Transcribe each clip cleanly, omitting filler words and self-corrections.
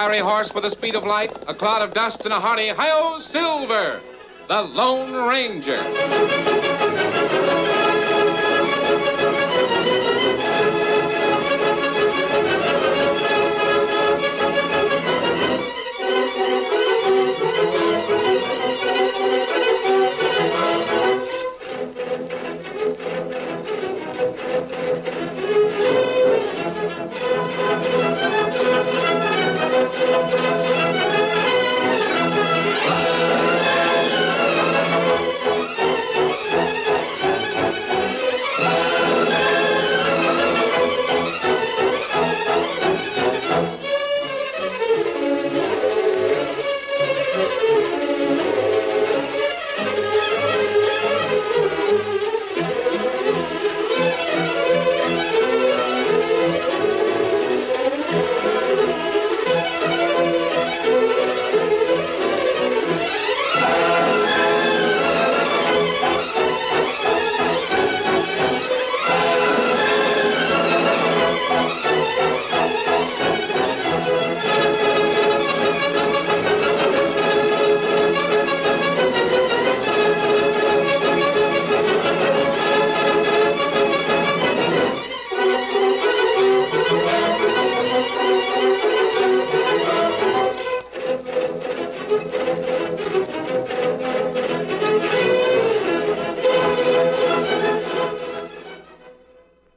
fiery horse with the speed of light, a cloud of dust, and a hearty hi-yo Silver, the Lone Ranger.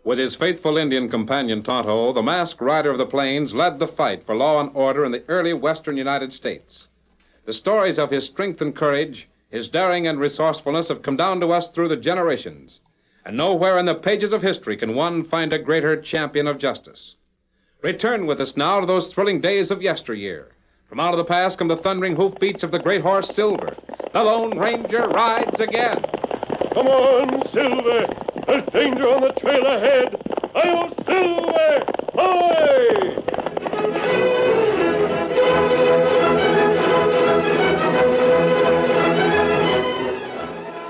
With his faithful Indian companion, Tonto, the masked rider of the plains led the fight for law and order in the early western United States. The stories of his strength and courage, his daring and resourcefulness have come down to us through the generations. And nowhere in the pages of history can one find a greater champion of justice. Return with us now to those thrilling days of yesteryear. From out of the past come the thundering hoofbeats of the great horse Silver. The Lone Ranger rides again. Come on, Silver! There's danger on the trail ahead! Hi-yo, Silver! Hi!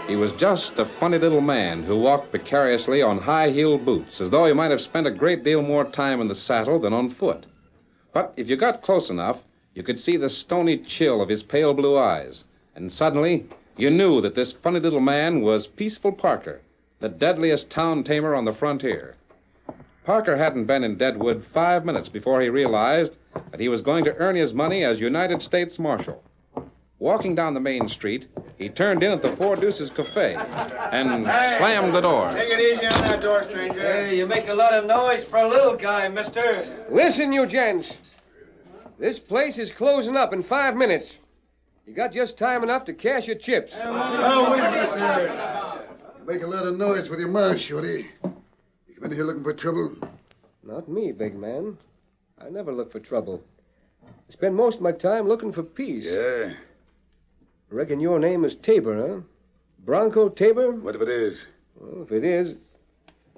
He was just a funny little man who walked precariously on high-heeled boots, as though he might have spent a great deal more time in the saddle than on foot. But if you got close enough, you could see the stony chill of his pale blue eyes, and suddenly you knew that this funny little man was Peaceful Parker, the deadliest town tamer on the frontier. Parker hadn't been in Deadwood 5 minutes before he realized that he was going to earn his money as United States Marshal. Walking down the main street, he turned in at the Four Deuces Cafe and slammed the door. Take it easy on that door, stranger. Hey, you make a lot of noise for a little guy, mister. Listen, you gents. This place is closing up in 5 minutes. You got just time enough to cash your chips. Oh, wait a minute there. You make a lot of noise with your mouth, Shorty. You come in here looking for trouble? Not me, big man. I never look for trouble. I spend most of my time looking for peace. Yeah. Reckon your name is Tabor, huh? Bronco Tabor? What if it is? Well, if it is,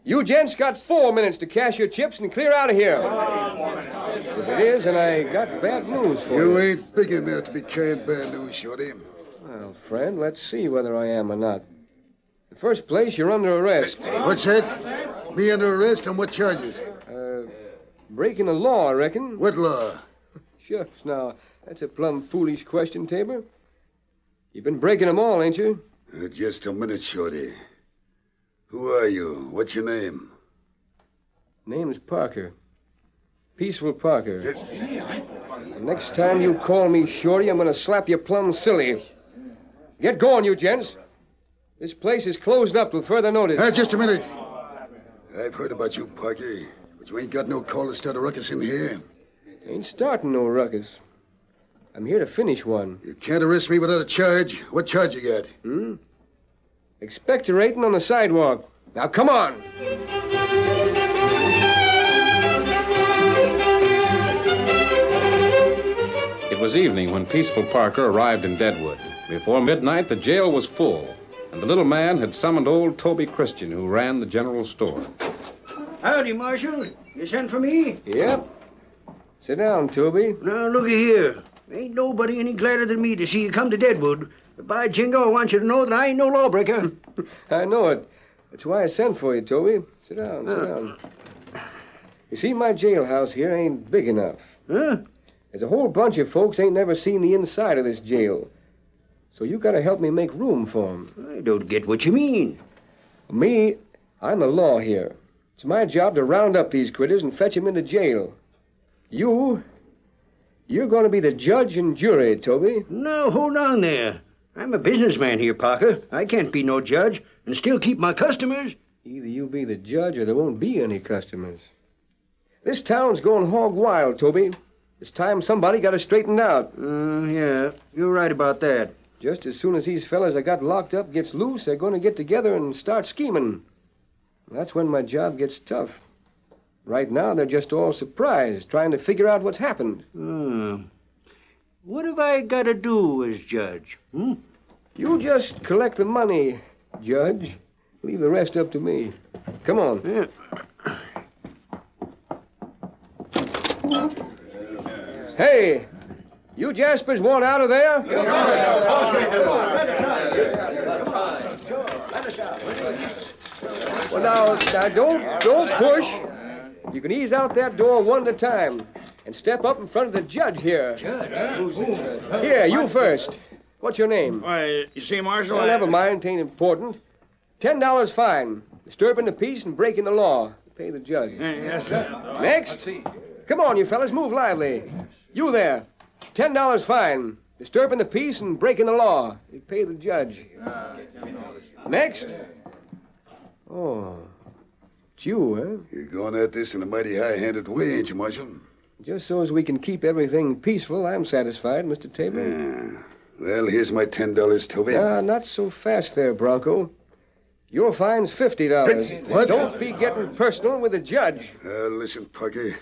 you gents got 4 minutes to cash your chips and clear out of here. If it is, then I got bad news for you. You ain't big enough to be carrying bad news, Shorty. Well, friend, let's see whether I am or not. In the first place, you're under arrest. What's that? Me under arrest on what charges? Breaking the law, I reckon. What law? Shucks, now, that's a plumb foolish question, Tabor. You've been breaking them all, ain't you? Just a minute, Shorty. Who are you? What's your name? Name's Parker. Peaceful Parker. The next time you call me Shorty, I'm going to slap you plumb silly. Get going, you gents. This place is closed up till further notice. Just a minute. I've heard about you, Parker, but you ain't got no call to start a ruckus in here. Ain't starting no ruckus. I'm here to finish one. You can't arrest me without a charge. What charge you got? Expectorating on the sidewalk. Now, come on. It was evening when Peaceful Parker arrived in Deadwood. Before midnight, the jail was full, and the little man had summoned old Toby Christian, who ran the general store. Howdy, Marshal. You sent for me? Yep. Sit down, Toby. Now, looky here. Ain't nobody any gladder than me to see you come to Deadwood. But by jingo, I want you to know that I ain't no lawbreaker. I know it. That's why I sent for you, Toby. Sit down, sit down. You see, my jailhouse here ain't big enough. Huh? There's a whole bunch of folks ain't never seen the inside of this jail. So you gotta help me make room for 'em. I don't get what you mean. Me, I'm the law here. It's my job to round up these critters and fetch 'em into jail. You're gonna be the judge and jury, Toby. No, hold on there. I'm a businessman here, Parker. I can't be no judge and still keep my customers. Either you be the judge or there won't be any customers. This town's going hog wild, Toby. It's time somebody got it straightened out. Yeah, you're right about that. Just as soon as these fellas that got locked up gets loose, they're going to get together and start scheming. That's when my job gets tough. Right now, they're just all surprised, trying to figure out what's happened. What have I got to do as judge? You just collect the money, Judge. Leave the rest up to me. Come on. Yeah. Hey, you Jaspers want out of there? Well, now don't push. You can ease out that door one at a time and step up in front of the judge here. Here, you first. What's your name? Why, you see, Marshal, Well, never mind. It ain't important. $10 fine. Disturbing the peace and breaking the law. Pay the judge. Yes, sir. Next. Come on, you fellas. Move lively. You there. $10 fine. Disturbing the peace and breaking the law. You pay the judge. Next. Oh. It's you, huh? You're going at this in a mighty high-handed way, ain't you, Marshal? Just so as we can keep everything peaceful, I'm satisfied, Mr. Tabor. Yeah. Well, here's my $10, Toby. Not so fast there, Bronco. Your fine's $50. What? Don't be getting personal with the judge. Listen, Parker.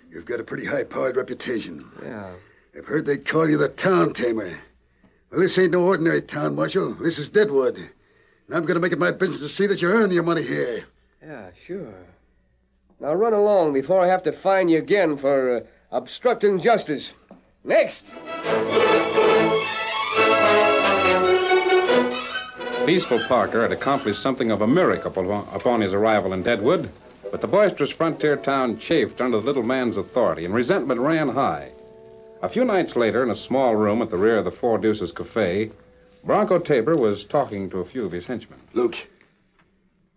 You've got a pretty high-powered reputation. Yeah. I've heard they call you the town tamer. Well, this ain't no ordinary town, Marshal. This is Deadwood. And I'm going to make it my business to see that you earn your money here. Yeah, sure. Now run along before I have to fine you again for obstructing justice. Next. Peaceful Parker had accomplished something of a miracle upon his arrival in Deadwood, but the boisterous frontier town chafed under the little man's authority, and resentment ran high. A few nights later, in a small room at the rear of the Four Deuces Cafe, Bronco Tabor was talking to a few of his henchmen. Look,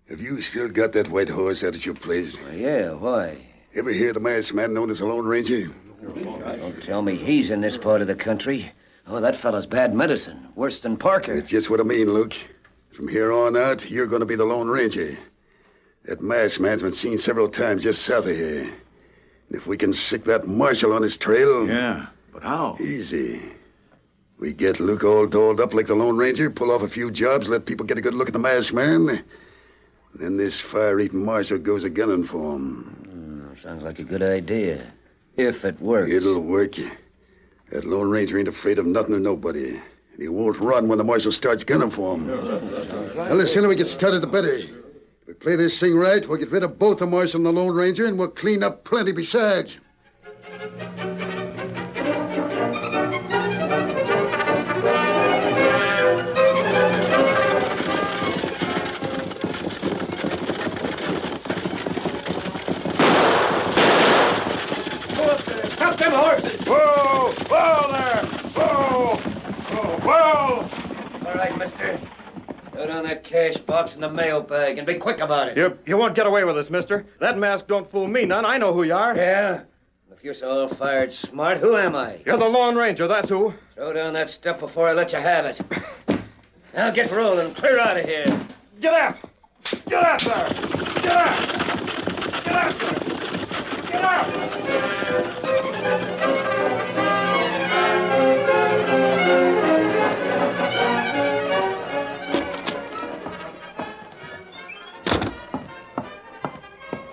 have you still got that white horse out at your place? Yeah, why? Ever hear the masked man known as the Lone Ranger? Don't tell me he's in this part of the country. Oh, that fellow's bad medicine. Worse than Parker. That's just what I mean, Luke. From here on out, you're going to be the Lone Ranger. That masked man's been seen several times just south of here. And if we can sick that marshal on his trail... Yeah, but how? Easy. We get Luke all dolled up like the Lone Ranger, pull off a few jobs, let people get a good look at the masked man. Then this fire-eating marshal goes a-gunning for him. Sounds like a good idea. If it works. It'll work. That Lone Ranger ain't afraid of nothing or nobody. And he won't run when the marshal starts gunning for him. Well, the sooner we get started, the better. If we play this thing right, we'll get rid of both the marshal and the Lone Ranger, and we'll clean up plenty besides. Stop them horses! Whoa! Whoa there! Whoa! Whoa! Whoa! All right, mister. Throw down that cash box in the mail bag and be quick about it. You won't get away with this, mister. That mask don't fool me none. I know who you are. Yeah? If you're so all-fired smart, who am I? You're the Lone Ranger, that's who. Throw down that stuff before I let you have it. Now get rolling. Clear out of here. Get up! Get up there! Get up! Get up there! Get up!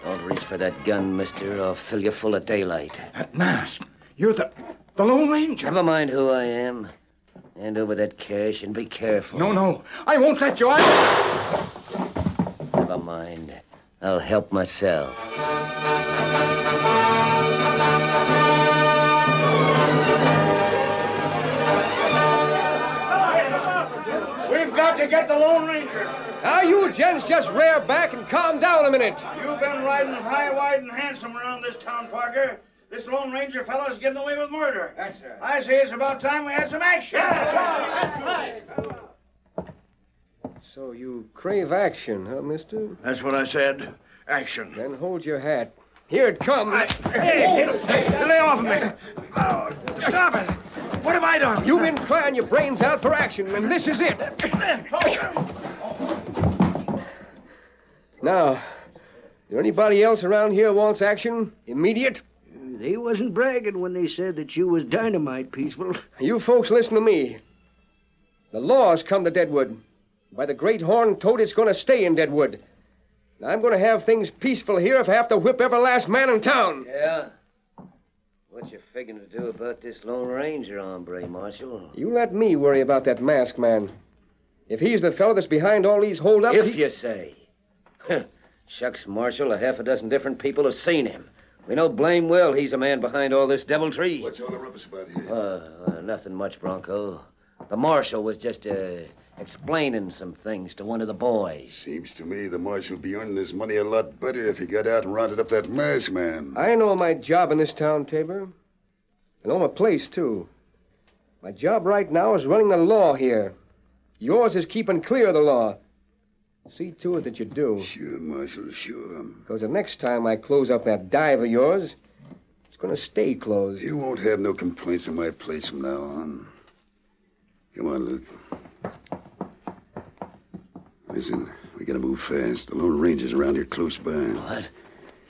Don't reach for that gun, mister, or I'll fill you full of daylight. That mask. You're the Lone Ranger. Never mind who I am. Hand over that cash and be careful. No. I won't let you out. Never mind. I'll help myself. We've got to get the Lone Ranger. Now, you gents just rear back and calm down a minute. You've been riding high, wide, and handsome around this town, Parker. This Lone Ranger fellow is getting away with murder. That's right. I say it's about time we had some action. That's right. So you crave action, huh, mister? That's what I said. Action. Then hold your hat. Here it comes. Hey, lay off of me. Oh, stop it. What have I done? You've been crying your brains out for action, and this is it. Now, is there anybody else around here wants action? Immediate? They wasn't bragging when they said that you was dynamite, Peaceful. You folks listen to me. The law's come to Deadwood. By the great horn toad, it's going to stay in Deadwood. Now, I'm going to have things peaceful here if I have to whip every last man in town. Yeah? What you figuring to do about this Lone Ranger hombre, Marshal? You let me worry about that masked man. If he's the fellow that's behind all these holdups... If you say. Shucks, Marshal, a half a dozen different people have seen him. We know blame well he's a man behind all this deviltry. What's all the rumpus about here? Nothing much, Bronco. The Marshal was just, explaining some things to one of the boys. Seems to me the marshal would be earning his money a lot better if he got out and rounded up that masked man. I know my job in this town, Tabor. I know my place, too. My job right now is running the law here. Yours is keeping clear of the law. See to it that you do. Sure, Marshal, sure. Because the next time I close up that dive of yours, it's going to stay closed. You won't have no complaints in my place from now on. Come on, Luke. Listen, we gotta move fast. The Lone Ranger's around here close by. What?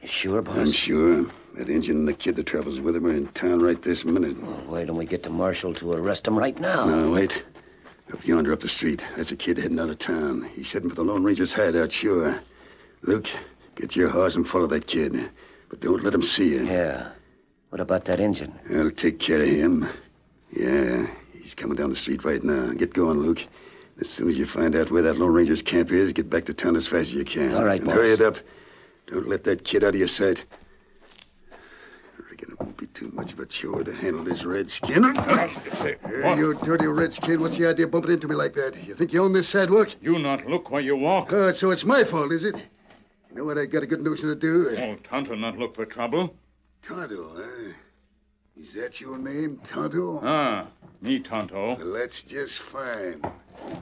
You sure, boss? I'm sure. That Injun and the kid that travels with him are in town right this minute. Well, why don't we get the Marshal to arrest him right now? No, wait. Up yonder, up the street. That's a kid heading out of town. He's heading for the Lone Ranger's hideout, sure. Luke, get your horse and follow that kid. But don't let him see you. Yeah. What about that Injun? I'll take care of him. Yeah, he's coming down the street right now. Get going, Luke. As soon as you find out where that Lone Ranger's camp is, get back to town as fast as you can. All right, and boss. hurry it up. Don't let that kid out of your sight. I reckon it won't be too much of a chore to handle this redskin. Hey, you dirty redskin. What's the idea of bumping into me like that? You think you own this sidewalk? You not look where you walk. Oh, so it's my fault, is it? You know what I got a good notion to do? Oh, Tonto not look for trouble. Tonto, huh? Is that your name, Tonto? Ah, me Tonto. Well, that's just fine.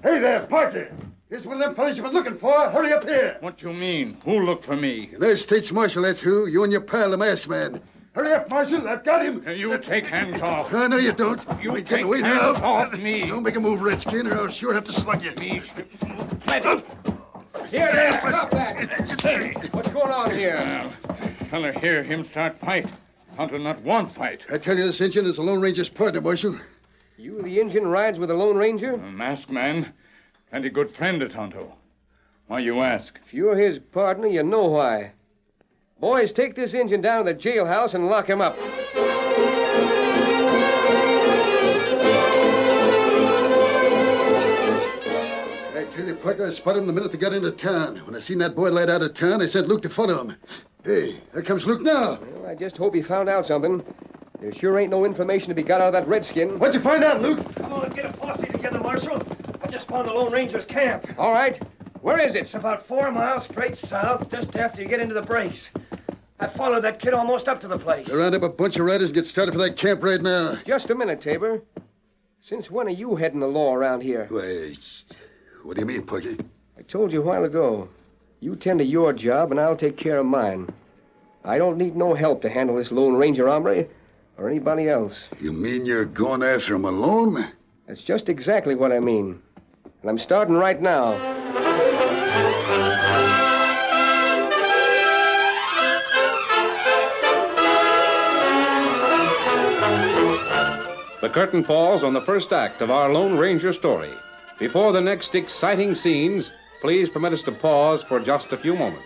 Hey there, Parker. Here's one of them fellas you've been looking for. Hurry up here. What you mean? Who look for me? United States Marshal, that's who. You and your pal, the masked man. Hurry up, Marshal. I've got him. You take hands off. Oh, no, you don't. You ain't take getting away hands now. off me. Don't make a move, Redskin, or I'll sure have to slug you. Me. Here, there, stop that. What's going on here? Fella hear him start fight. Tonto not want fight. I tell you, this Injun is the Lone Ranger's partner, Marshal. You, the Injun, rides with the Lone Ranger? A masked man. Plenty good friend of Tonto. Why you ask? If you're his partner, you know why. Boys, take this Injun down to the jailhouse and lock him up. I tell you, Parker, I spotted him the minute they got into town. When I seen that boy light out of town, I sent Luke to follow him. Hey, here comes Luke now. Well, I just hope he found out something. There sure ain't no information to be got out of that redskin. What'd you find out, Luke? Come on, get a posse together, Marshal. I just found the Lone Ranger's camp. All right. Where is it? It's about 4 miles straight south, just after you get into the breaks. I followed that kid almost up to the place. They round up a bunch of riders and get started for that camp right now. Just a minute, Tabor. Since when are you heading the law around here? Why, what do you mean, Parker? I told you a while ago. You tend to your job, and I'll take care of mine. I don't need no help to handle this Lone Ranger hombre or anybody else. You mean you're going after him alone? That's just exactly what I mean. And I'm starting right now. The curtain falls on the first act of our Lone Ranger story. Before the next exciting scenes, please permit us to pause for just a few moments.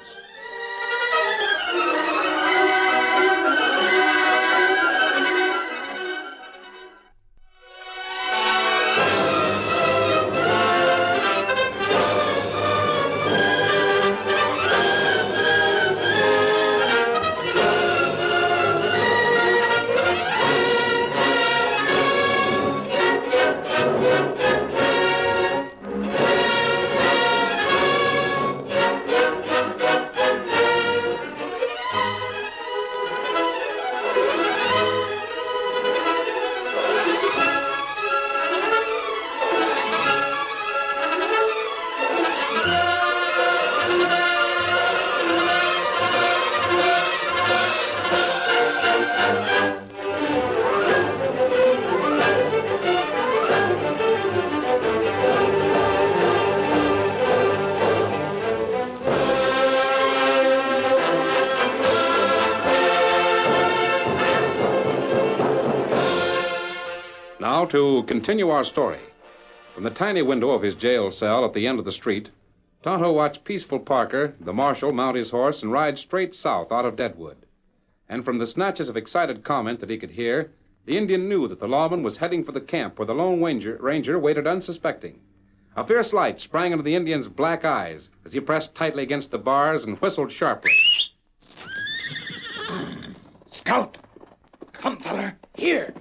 now to continue our story. From the tiny window of his jail cell at the end of the street, Tonto watched Peaceful Parker, the marshal, mount his horse and ride straight south out of Deadwood. And from the snatches of excited comment that he could hear, the Indian knew that the lawman was heading for the camp where the Lone Ranger waited unsuspecting. A fierce light sprang into the Indian's black eyes as he pressed tightly against the bars and whistled sharply. Scout! Come, feller. Here.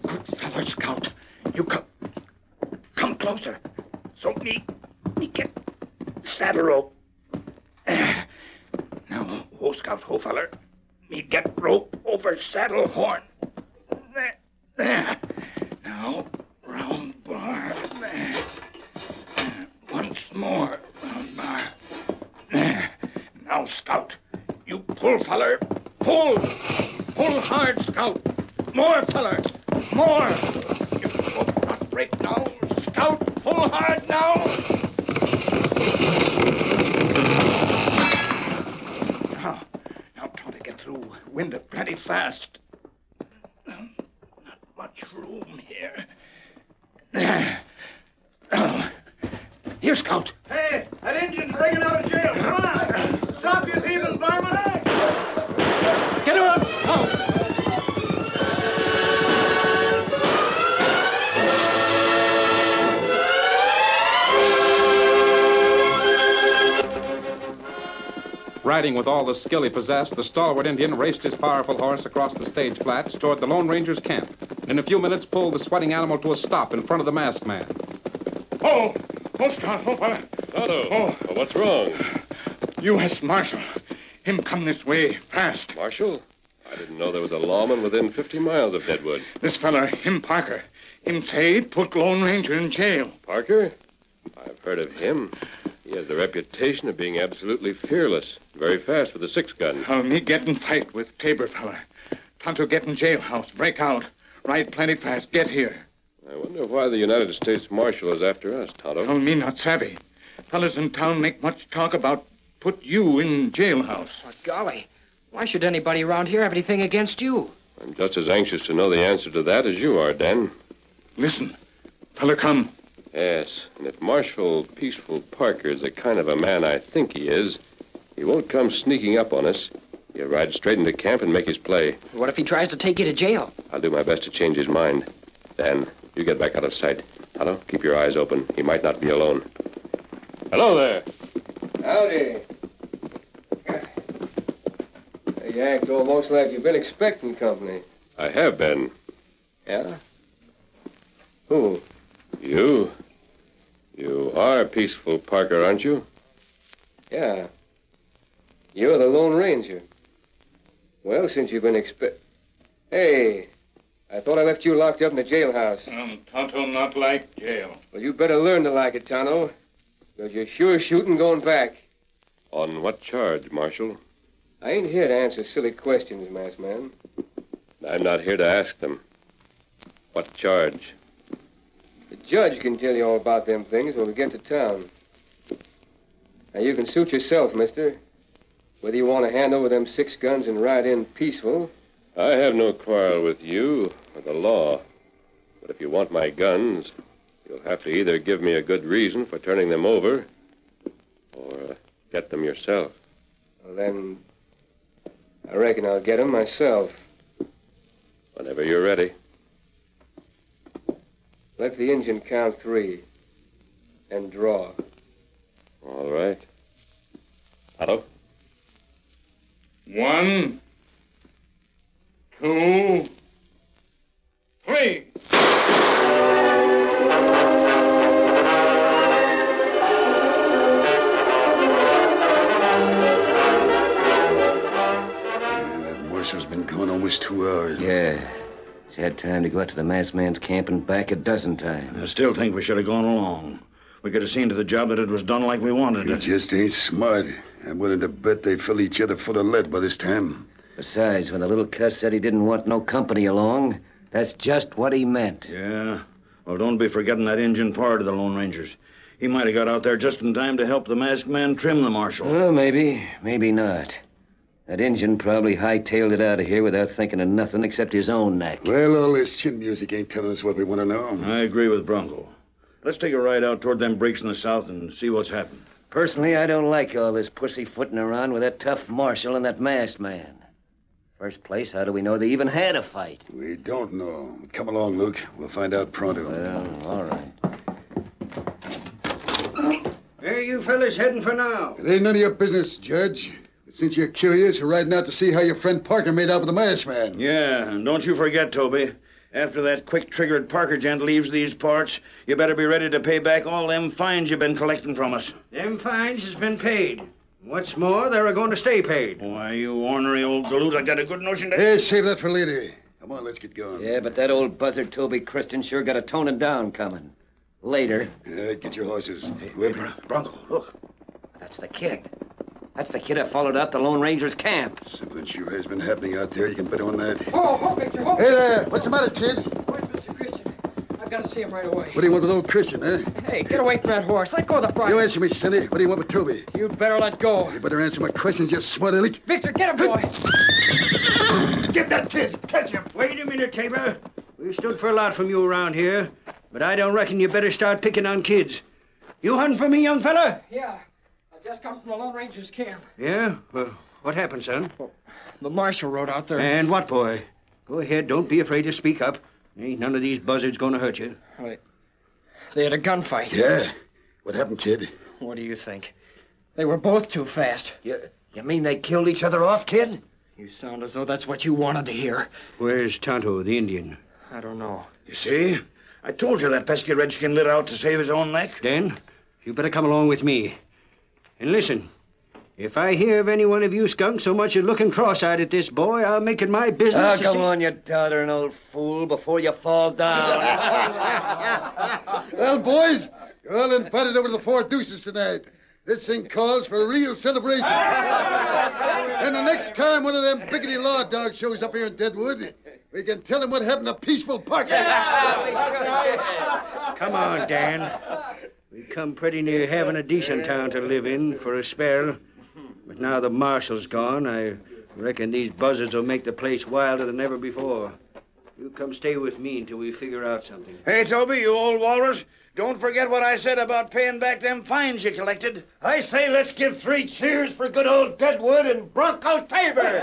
Good feller, Scout. You come closer. So me get saddle rope. Now, ho, Scout, ho, feller. Me get rope over saddle horn. There. Now, round bar. There. Once more, round bar. There. Now, Scout, you pull, feller. Pull. Pull hard, Scout. More, feller. More. You rope not break now. Scout, pull hard now. Now, try to get through. Wind it plenty fast. Not much room here. Here, Scout. Hey, that Indian's breaking out of jail. Come on. Stop your thieving, varmint. Get him up, Scout. Riding with all the skill he possessed, the stalwart Indian raced his powerful horse across the stage flats toward the Lone Ranger's camp. And in a few minutes, pulled the sweating animal to a stop in front of the masked man. Oh, Scout, oh, fella. Tonto, what's wrong? U.S. Marshal. Him come this way, fast. Marshal? I didn't know there was a lawman within 50 miles of Deadwood. This fella, him Parker. Him say put Lone Ranger in jail. Parker? I've heard of him. He has the reputation of being absolutely fearless, very fast with a six-gun. Oh, me getting fight with Tabor fella. Tonto get in jailhouse, break out. Ride plenty fast, get here. I wonder why the United States Marshal is after us, Tonto. Oh, me not savvy. Fellas in town make much talk about put you in jailhouse. Oh, golly. Why should anybody around here have anything against you? I'm just as anxious to know the answer to that as you are, Dan. Listen. Fella come. Yes, and if Marshal Peaceful Parker is the kind of a man I think he is, he won't come sneaking up on us. He'll ride straight into camp and make his play. What if he tries to take you to jail? I'll do my best to change his mind. Dan, you get back out of sight. Tonto, keep your eyes open. He might not be alone. Hello there. Howdy. You act almost like you've been expecting company. I have been. Yeah? Who? You? You are Peaceful Parker, aren't you? Yeah. You're the Lone Ranger. Well, since you've been Hey, I thought I left you locked up in the jailhouse. Tonto not like jail. Well, you better learn to like it, Tonto. Because you're sure shooting going back. On what charge, Marshal? I ain't here to answer silly questions, masked man. I'm not here to ask them. What charge? The judge can tell you all about them things when we get to town. Now, you can suit yourself, mister. Whether you want to hand over them 6 guns and ride in peaceful. I have no quarrel with you or the law. But if you want my guns, you'll have to either give me a good reason for turning them over or get them yourself. Well, then, I reckon I'll get them myself. Whenever you're ready. Let the engine count 3 and draw. All right. Tonto? 1, 2, 3. That marshal's been gone almost 2 hours. Yeah. He's had time to go out to the masked man's camp and back a dozen times. I still think we should have gone along. We could have seen to the job that it was done like we wanted You it. just ain't smart. I'm willing to bet they fill each other full of lead by this time. Besides, when the little cuss said he didn't want no company along, that's just what he meant. Yeah. Well, don't be forgetting that engine part of the Lone Rangers. He might have got out there just in time to help the masked man trim the marshal. Well, maybe. Maybe not. That Injun probably hightailed it out of here without thinking of nothing except his own neck. Well, all this chin music ain't telling us what we want to know. I agree with Bronco. Let's take a ride out toward them breaks in the south and see what's happened. Personally, I don't like all this pussyfooting around with that tough marshal and that masked man. First place, how do we know they even had a fight? We don't know. Come along, Luke. We'll find out pronto. Well, all right. Where are you fellas heading for now? It ain't none of your business, Judge. But since you're curious, we're riding out to see how your friend Parker made out with the masked man. Yeah, and don't you forget, Toby. After that quick-triggered Parker gent leaves these parts, you better be ready to pay back all them fines you've been collecting from us. Them fines has been paid. What's more, they're going to stay paid. Why, you ornery old galoot, I got a good notion to... Hey, save that for later. Come on, let's get going. Yeah, but that old buzzard Toby Christian sure got a toning down coming. Later. Yeah, get your horses. Bronco, look. That's the kid. That's the kid that followed out the Lone Ranger's camp. Something sure has been happening out there. You can bet on that. Oh, Victor, Hey there. What's the matter, kid? Where's Mr. Christian? I've got to see him right away. What do you want with old Christian, eh? Hey, get away from that horse. Let go of the bridle. You answer me, Cindy. What do you want with Toby? You'd better let go. You better answer my questions, you smart aleck. Victor, get him, boy. Get that kid. Catch him. Wait a minute, Tabor. We stood for a lot from you around here, but I don't reckon you better start picking on kids. You hunting for me, young fella? Yeah. I've just come from the Lone Ranger's camp. Yeah? Well, what happened, son? The marshal rode out there. And what, boy? Go ahead. Don't be afraid to speak up. Ain't none of these buzzards going to hurt you. Right. They had a gunfight. Yeah? What happened, kid? What do you think? They were both too fast. You mean they killed each other off, kid? You sound as though that's what you wanted to hear. Where's Tonto, the Indian? I don't know. You see? I told you that pesky redskin lit out to save his own neck. Dan, you better come along with me. And listen, if I hear of any one of you skunks so much as looking cross-eyed at this boy, I'll make it my business Oh, to come see... on, you doddering old fool, before you fall down. Well, boys, you're all invited over to the Four Deuces tonight. This thing calls for a real celebration. And the next time one of them biggity law dogs shows up here in Deadwood, we can tell him what happened to Peaceful Parker. Come on, Dan. We've come pretty near having a decent town to live in for a spell. But now the marshal's gone, I reckon these buzzards will make the place wilder than ever before. You come stay with me until we figure out something. Hey, Toby, you old walrus. Don't forget what I said about paying back them fines you collected. I say let's give 3 cheers for good old Deadwood and Bronco Tabor.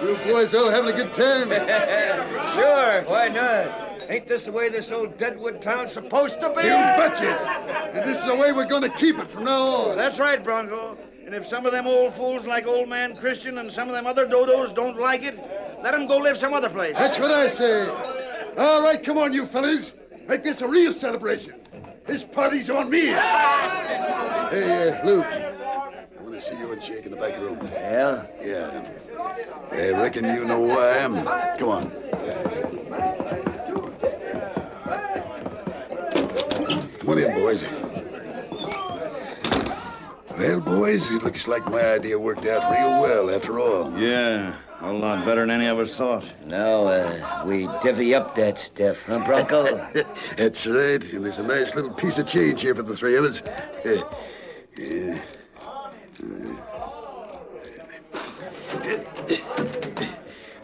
You boys all having a good time? Sure, why not? Ain't this the way this old Deadwood town's supposed to be? You betcha. And this is the way we're going to keep it from now on. That's right, Bronco. And if some of them old fools like old man Christian and some of them other dodos don't like it, let them go live some other place. That's what I say. All right, come on, you fellas. Make this a real celebration. This party's on me. Hey, Luke. I want to see you and Jake in the back room. Yeah? Yeah. I reckon you know who I am. Come on. Come on in, boys. Well, boys, it looks like my idea worked out real well after all. Yeah, a lot better than any of us thought. Now, we divvy up that stuff, huh, Bronco? That's right. And there's a nice little piece of change here for the 3 of us. Yeah.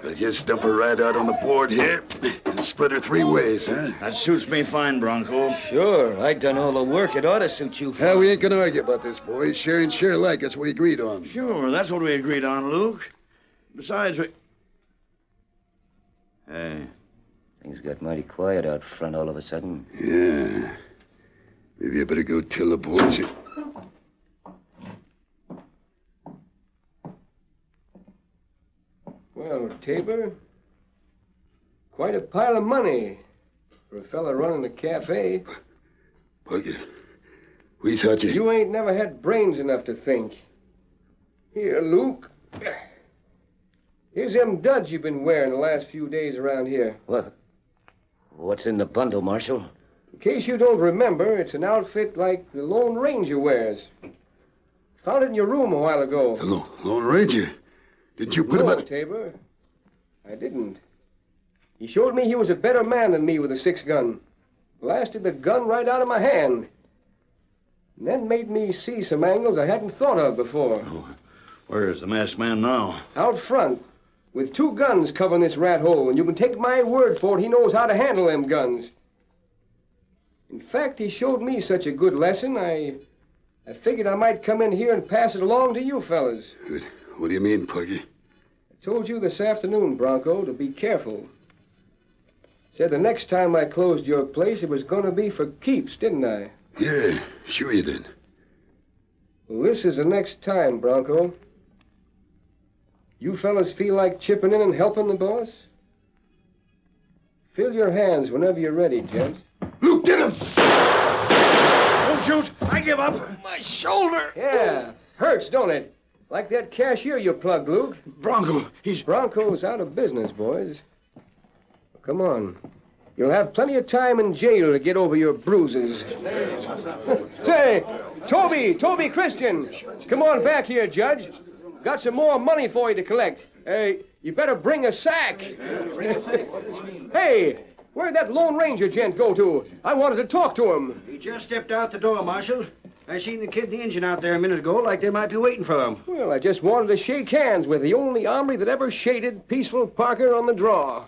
We'll just dump her right out on the board here and split her 3 ways, huh? That suits me fine, Bronco. Sure, I done all the work. It ought to suit you. Well, we ain't gonna argue about this, boys. Share and share alike. That's what we agreed on. Sure, that's what we agreed on, Luke. Besides, we... Hey. Things got mighty quiet out front all of a sudden. Yeah. Maybe I better go tell the boys. Well, Tabor, quite a pile of money for a fella running a cafe. Parker, we thought you... You ain't never had brains enough to think. Here, Luke. Here's them duds you've been wearing the last few days around here. What? What's in the bundle, Marshal? In case you don't remember, it's an outfit like the Lone Ranger wears. Found it in your room a while ago. The Lone Ranger? Didn't you put him No, on... Tabor. I didn't. He showed me he was a better man than me with a 6-gun. Blasted the gun right out of my hand. And then made me see some angles I hadn't thought of before. Oh, where is the masked man now? Out front, with 2 guns covering this rat hole, and you can take my word for it, he knows how to handle them guns. In fact, he showed me such a good lesson, I figured I might come in here and pass it along to you fellas. What do you mean, Puggy? I told you this afternoon, Bronco, to be careful. Said the next time I closed your place, it was going to be for keeps, didn't I? Yeah, sure you did. Well, this is the next time, Bronco. You fellas feel like chipping in and helping the boss? Fill your hands whenever you're ready, gents. Luke, get him! Don't shoot! I give up! My shoulder! Yeah, hurts, don't it? Like that cashier you plugged, Luke. Bronco, he's... Bronco's out of business, boys. Come on. You'll have plenty of time in jail to get over your bruises. Say, Toby Christian, come on back here, Judge. Got some more money for you to collect. Hey, you better bring a sack. Hey, where'd that Lone Ranger gent go to? I wanted to talk to him. He just stepped out the door, Marshal. I seen the kid and the engine out there a minute ago, like they might be waiting for him. Well, I just wanted to shake hands with the only hombre that ever shaded Peaceful Parker on the draw.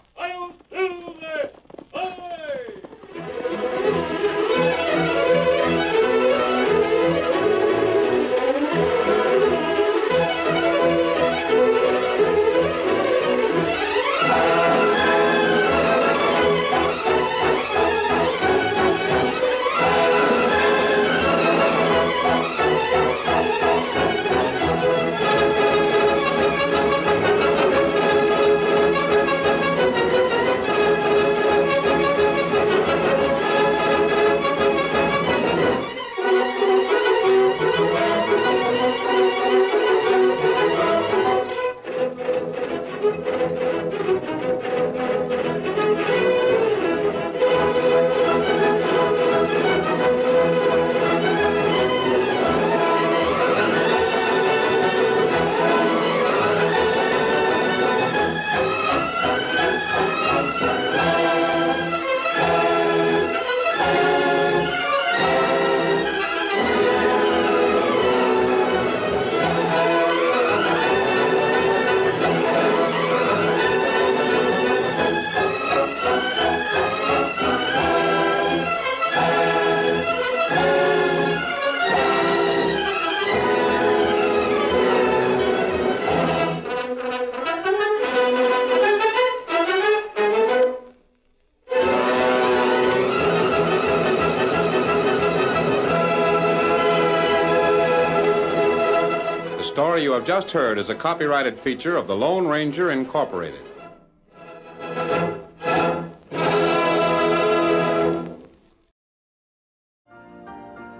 The story you have just heard is a copyrighted feature of the Lone Ranger, Incorporated.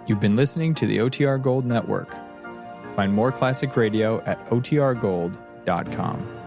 You've been listening to the OTR Gold Network. Find more classic radio at otrgold.com.